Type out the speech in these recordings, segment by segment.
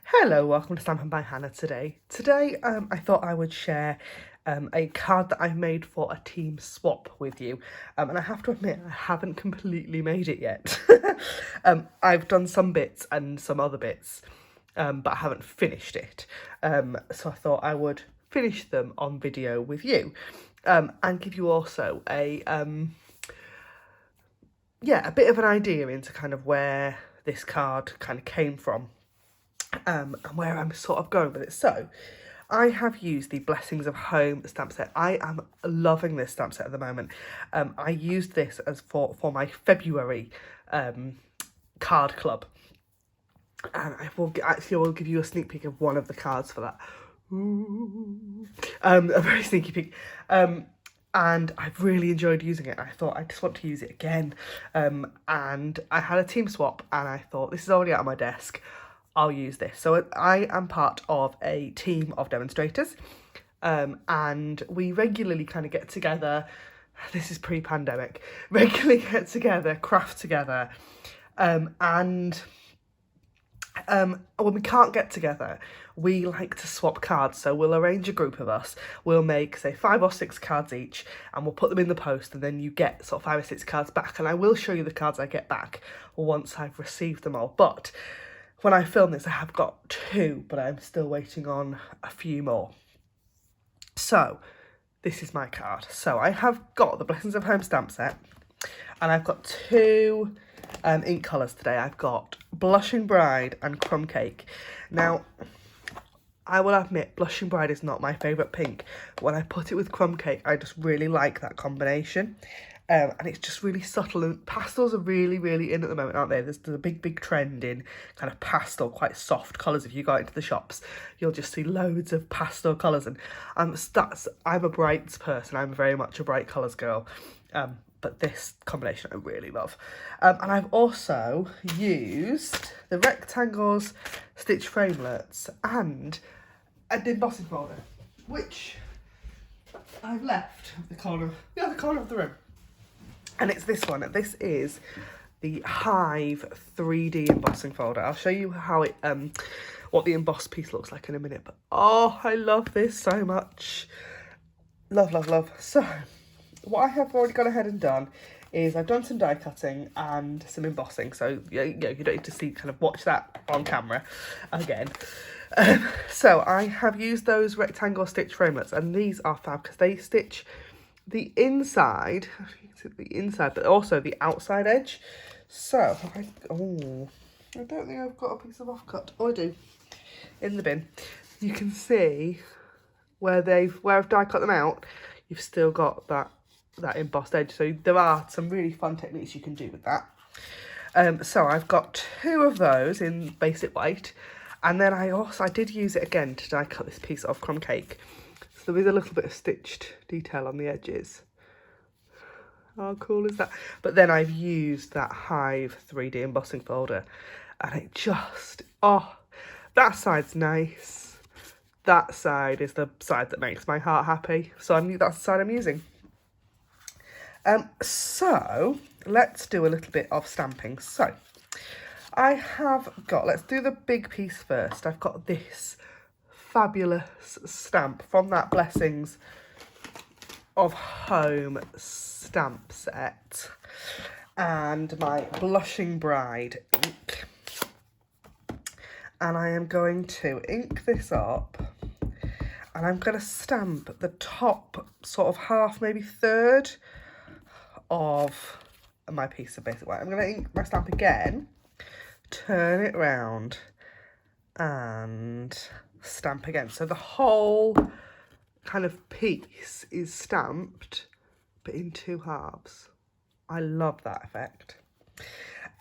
Hello, welcome to Stampin' by Hannah today. Today, I thought I would share a card that I've made for a team swap with you. And I have to admit, I haven't completely made it yet. I've done some bits and some other bits, but I haven't finished it. So I thought I would finish them on video with you, and give you also a bit of an idea into kind of where this card kind of came from. And where I'm sort of going with it. So, I have used the Blessings of Home stamp set. I am loving this stamp set at the moment. I used this as for my February card club. And I will give you a sneak peek of one of the cards for that. Ooh. A very sneaky peek. And I've really enjoyed using it. I thought I just want to use it again. And I had a team swap and I thought this is already out of my desk. I'll use this. So I am part of a team of demonstrators, and we regularly kind of get together. This is pre-pandemic. Regularly get together, craft together, and when we can't get together, we like to swap cards. So we'll arrange a group of us. We'll make, say, 5 or 6 cards each, and we'll put them in the post, and then you get sort of 5 or 6 cards back. And I will show you the cards I get back once I've received them all. But when I film this, I have got 2, but I'm still waiting on a few more. So, this is my card. So, I have got the Blessings of Home stamp set, and I've got 2 ink colours today. I've got Blushing Bride and Crumb Cake. Now, I will admit, Blushing Bride is not my favourite pink. When I put it with Crumb Cake, I just really like that combination. And it's just really subtle, and pastels are really, really in at the moment, aren't they? There's a big trend in kind of pastel, quite soft colours. If you go out into the shops, you'll just see loads of pastel colours, and I'm a brights person. I'm very much a bright colours girl, but this combination I really love. And I've also used the rectangles, stitch framelets, and an embossing folder, which I've left the other corner of the room. And it's this one. This is the Hive 3D embossing folder. I'll show you how it, what the embossed piece looks like in a minute. But oh, I love this so much. Love, love, love. So, what I have already gone ahead and done is I've done some die cutting and some embossing. So, you don't need to see, kind of watch that on camera again. So, I have used those rectangle stitch framelets, and these are fab because they stitch the inside, but also the outside edge. So, I don't think I've got a piece of offcut. Oh, I do. In the bin. You can see where I've die cut them out, you've still got that embossed edge. So there are some really fun techniques you can do with that. So I've got 2 of those in basic white, and then I did use it again to die cut this piece of Crumb Cake. So there is a little bit of stitched detail on the edges. How cool is that? But then I've used that Hive 3D embossing folder, and it just, that side's nice. That side is the side that makes my heart happy. So that's the side I'm using. So let's do a little bit of stamping. So let's do the big piece first. I've got this fabulous stamp from that Blessings of Home stamp set, and my Blushing Bride ink, and I am going to ink this up, and I'm going to stamp the top sort of half, maybe third of my piece of basic white. I'm going to ink my stamp again, turn it round, and stamp again. So the whole kind of piece is stamped, but in 2 halves. I love that effect.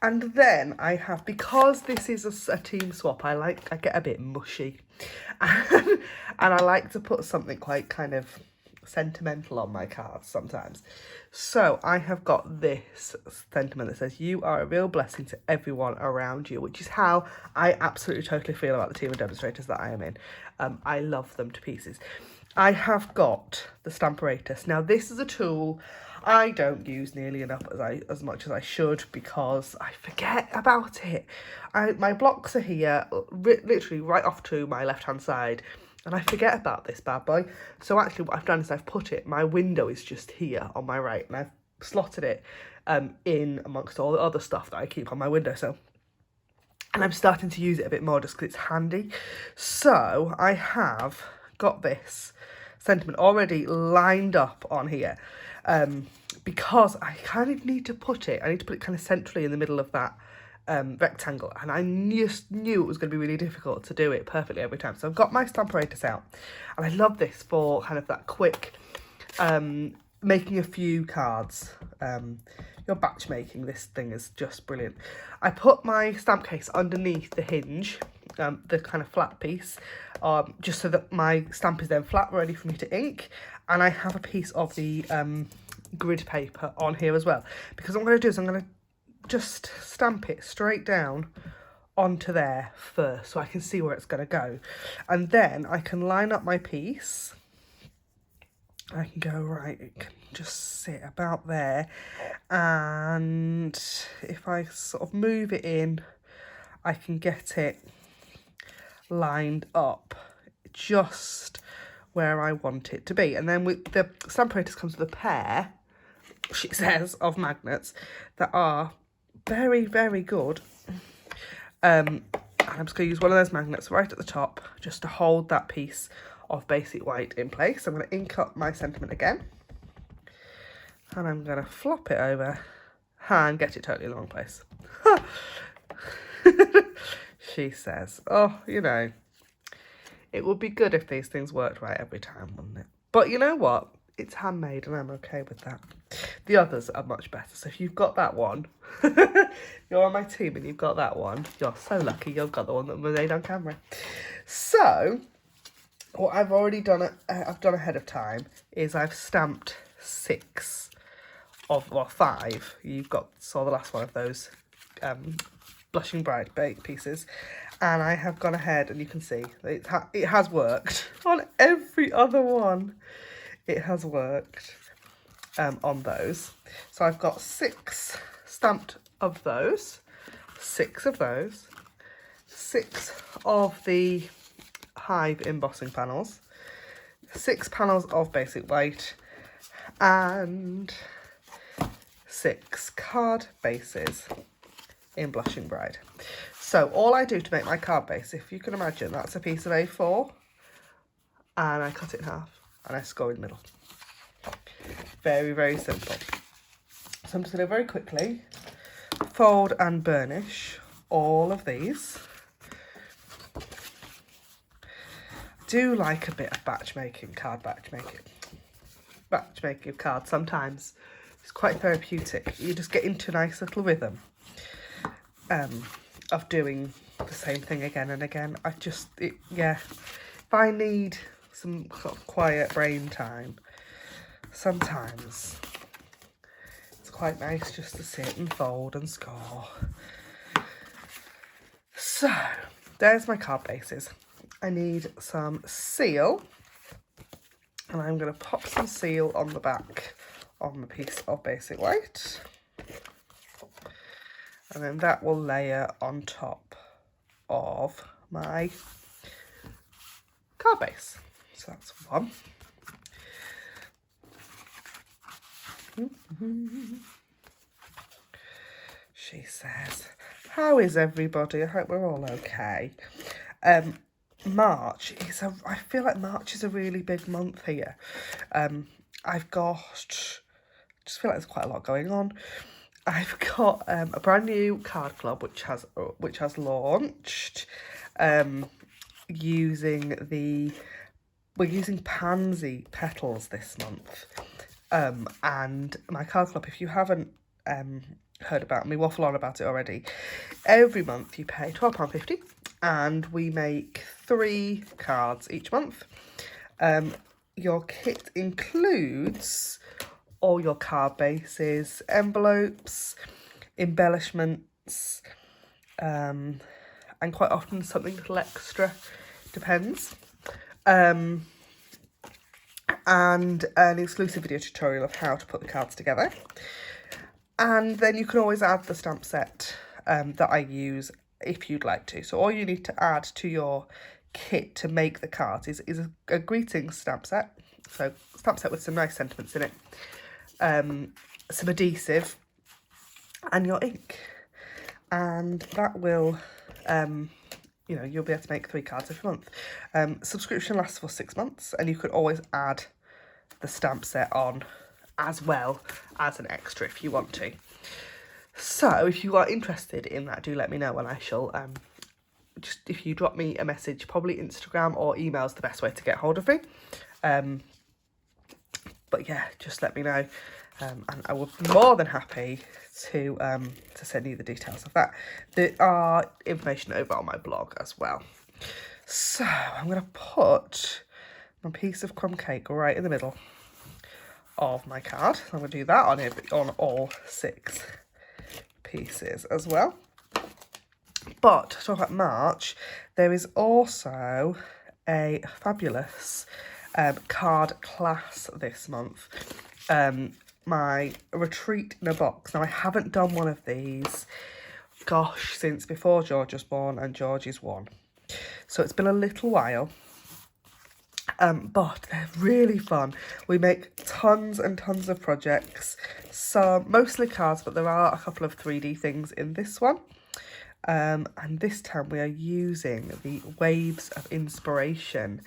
And then I have, because this is a team swap, I get a bit mushy, and I like to put something quite kind of sentimental on my cards sometimes. So I have got this sentiment that says, "You are a real blessing to everyone around you," which is how I absolutely totally feel about the team of demonstrators that I am in. I love them to pieces. I have got the Stamparatus. Now, this is a tool I don't use nearly enough as much as I should because I forget about it. My blocks are here, literally right off to my left-hand side, and I forget about this bad boy. So actually what I've done is I've put it, my window is just here on my right, and I've slotted it in amongst all the other stuff that I keep on my windowsill. And I'm starting to use it a bit more just because it's handy. So I have got this sentiment already lined up on here because I kind of need to put it kind of centrally in the middle of that rectangle, and I just knew it was going to be really difficult to do it perfectly every time. So I've got my Stamparatus out, and I love this for kind of that quick making a few cards. Your batch making, this thing is just brilliant. I put my stamp case underneath the hinge, the kind of flat piece, just so that my stamp is then flat, ready for me to ink. And I have a piece of the grid paper on here as well, because what I'm going to do is I'm going to just stamp it straight down onto there first, so I can see where it's going to go. And then I can line up my piece. I can go, right, it can just sit about there, and if I sort of move it in, I can get it lined up just where I want it to be. And then with the Stamparatus comes with a pair, she says, of magnets that are very, very good. And I'm just going to use one of those magnets right at the top just to hold that piece of basic white in place. I'm going to ink up my sentiment again, and I'm going to flop it over and get it totally in the wrong place. She says, oh, you know, it would be good if these things worked right every time, wouldn't it? But you know what? It's handmade and I'm okay with that. The others are much better. So if you've got that one, you're on my team and you've got that one, you're so lucky you've got the one that was made on camera. So what I've already done, I've done ahead of time, is I've stamped 5. You've saw the last one of those Blushing Bright baked pieces, and I have gone ahead, and you can see it has worked on every other one. It has worked on those. So I've got 6 stamped of those, 6 of those, 6 of the Hive embossing panels, 6 panels of basic white, and 6 card bases in Blushing Bride. So all I do to make my card base, if you can imagine, that's a piece of A4, and I cut it in half and I score in the middle. Very, very simple. So I'm just going to very quickly fold and burnish all of these. I do like a bit of batch making of cards sometimes. It's quite therapeutic. You just get into a nice little rhythm of doing the same thing again and again. If I need some sort of quiet brain time, sometimes it's quite nice just to sit and fold and score. So there's my card bases. I need some seal, and I'm going to pop some seal on the back on the piece of basic white, and then that will layer on top of my card base. So that's one. She says, how is everybody? I hope we're all okay. March is I feel like March is a really big month here. I just feel like there's quite a lot going on. I've got a brand new card club which has launched. We're using pansy petals this month. And my card club, if you haven't heard about me waffle on about it already, every month you pay £12.50 and we make 3 cards each month. Your kit includes all your card bases, envelopes, embellishments, and quite often something a little extra, depends. and an exclusive video tutorial of how to put the cards together. And then you can always add the stamp set that I use if you'd like to. So all you need to add to your kit to make the cards is a greetings stamp set. So stamp set with some nice sentiments in it, some adhesive, and your ink. And that will, you know, you'll be able to make 3 cards every month. Subscription lasts for 6 months, and you could always add the stamp set on as well as an extra if you want to. So if you are interested in that, do let me know, and I shall just, if you drop me a message, probably Instagram or email is the best way to get hold of me. But yeah, just let me know, and I will be more than happy to send you the details of that. There are information over on my blog as well. So I'm going to put my piece of crumb cake right in the middle of my card. I'm going to do that on all 6 pieces as well. But to talk about March, there is also a fabulous card class this month. My retreat in a box. Now, I haven't done one of these, gosh, since before George was born and George is 1. So it's been a little while. But they're really fun. We make tons and tons of projects, some mostly cards, but there are a couple of 3D things in this one. And this time we are using the Waves of Inspiration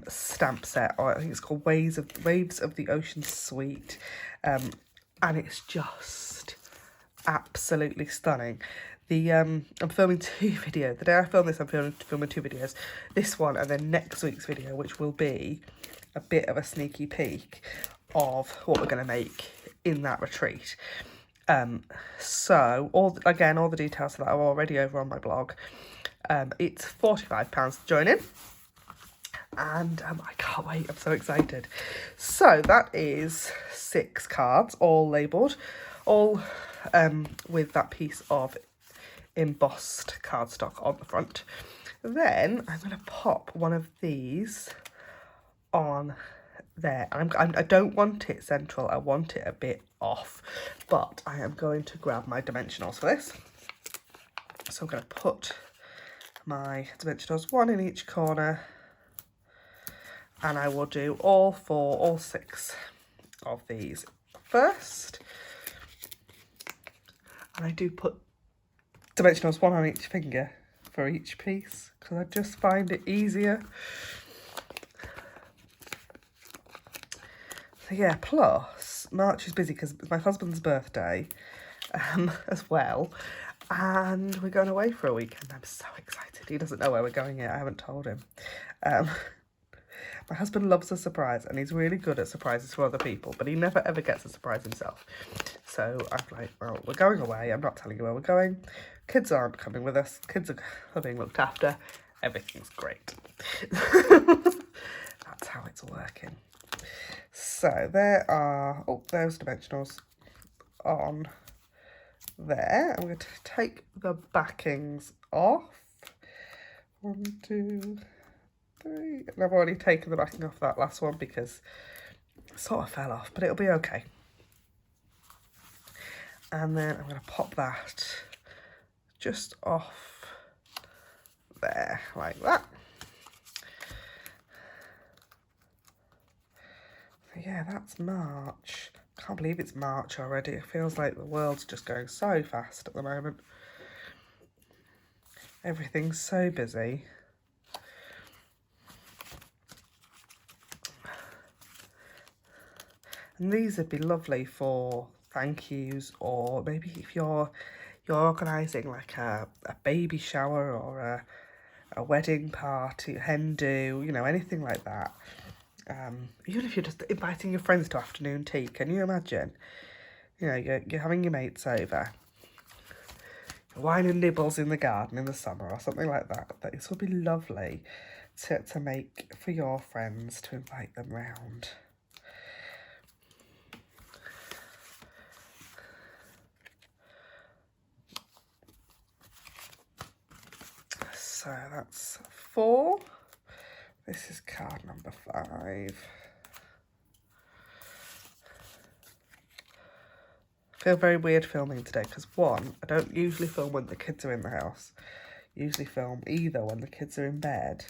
stamp set, or I think it's called Waves of the Ocean Suite, and it's just absolutely stunning. I'm filming 2 videos. The day I film this, I'm filming 2 videos. This one and then next week's video, which will be a bit of a sneaky peek of what we're going to make in that retreat. So all the details of that are already over on my blog. It's £45 to join in, and I can't wait. I'm so excited. So that is 6 cards, all labelled, all with that piece of embossed cardstock on the front. Then I'm going to pop one of these on there. I don't want it central, I want it a bit off, but I am going to grab my dimensionals for this. So I'm going to put my dimensionals, 1 in each corner, and I will do all 6 of these first. And I do put dimensionals 1 on each finger for each piece because I just find it easier. So yeah, plus March is busy because it's my husband's birthday as well, and we're going away for a week, and I'm so excited. He doesn't know where we're going yet. I haven't told him. My husband loves a surprise, and he's really good at surprises for other people, but he never ever gets a surprise himself. So I'm like, well, we're going away. I'm not telling you where we're going. Kids aren't coming with us. Kids are being looked after. Everything's great. That's how it's working. So there are, those dimensionals on there. I'm going to take the backings off. 1, 2, 3. And I've already taken the backing off that last one because it sort of fell off, but it'll be okay. And then I'm going to pop that just off there, like that. So yeah, that's March. Can't believe it's March already. It feels like the world's just going so fast at the moment. Everything's so busy. And these would be lovely for thank yous, or maybe if you're organising like a baby shower or a wedding party, hen do, you know, anything like that. Even if you're just inviting your friends to afternoon tea, can you imagine? You know, you're having your mates over, wine and nibbles in the garden in the summer or something like that. This would be lovely to make for your friends, to invite them round. So that's 4. This is card number 5. feel very weird filming today because, one, I don't usually film when the kids are in the house. I usually film either when the kids are in bed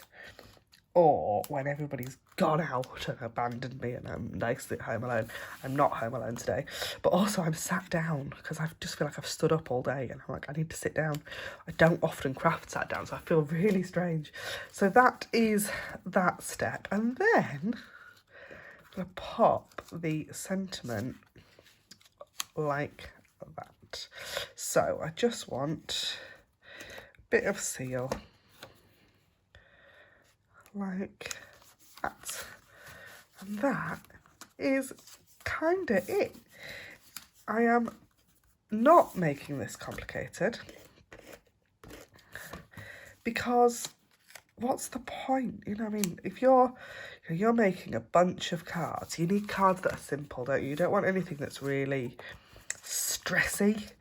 or when everybody's gone out and abandoned me and I'm nicely at home alone. I'm not home alone today. But also I'm sat down because I just feel like I've stood up all day and I'm like, I need to sit down. I don't often craft sat down, so I feel really strange. So that is that step. And then I'm going to pop the sentiment like that. So I just want a bit of seal like that, and that is kind of it. I am not making this complicated because what's the point? You know what I mean? If you're making a bunch of cards, you need cards that are simple, don't you? You don't want anything that's really stressy.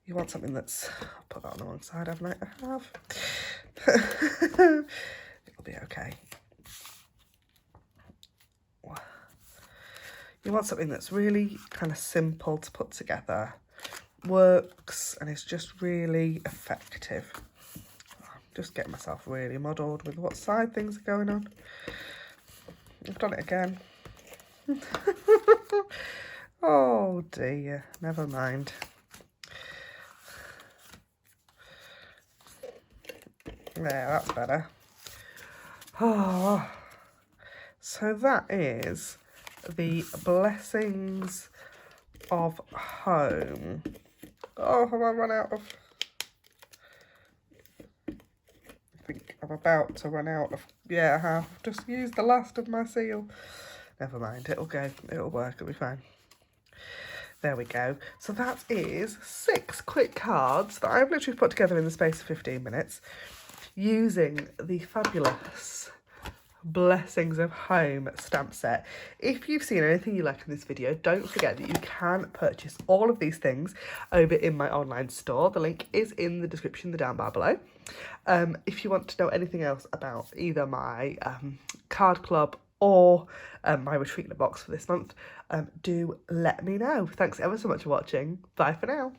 You want something that's, I'll put that on the wrong side, haven't I? I have. It'll be okay. You want something that's really kind of simple to put together, works, and is just really effective. I'm just getting myself really muddled with what side things are going on. I've done it again. Oh dear, never mind. There, that's better. Oh, so that is the blessings of home. Oh, have I run out of... I think I'm about to run out of... Yeah, I have. Just used the last of my seal. Never mind, it'll go. It'll work, it'll be fine. There we go. So that is 6 quick cards that I've literally put together in the space of 15 minutes using the fabulous Blessings of Home stamp set. If you've seen anything you like in this video, don't forget that you can purchase all of these things over in my online store. The link is in the description, the down bar below. If you want to know anything else about either my card club or my retreat in a box for this month, do let me know. Thanks ever so much for watching. Bye for now.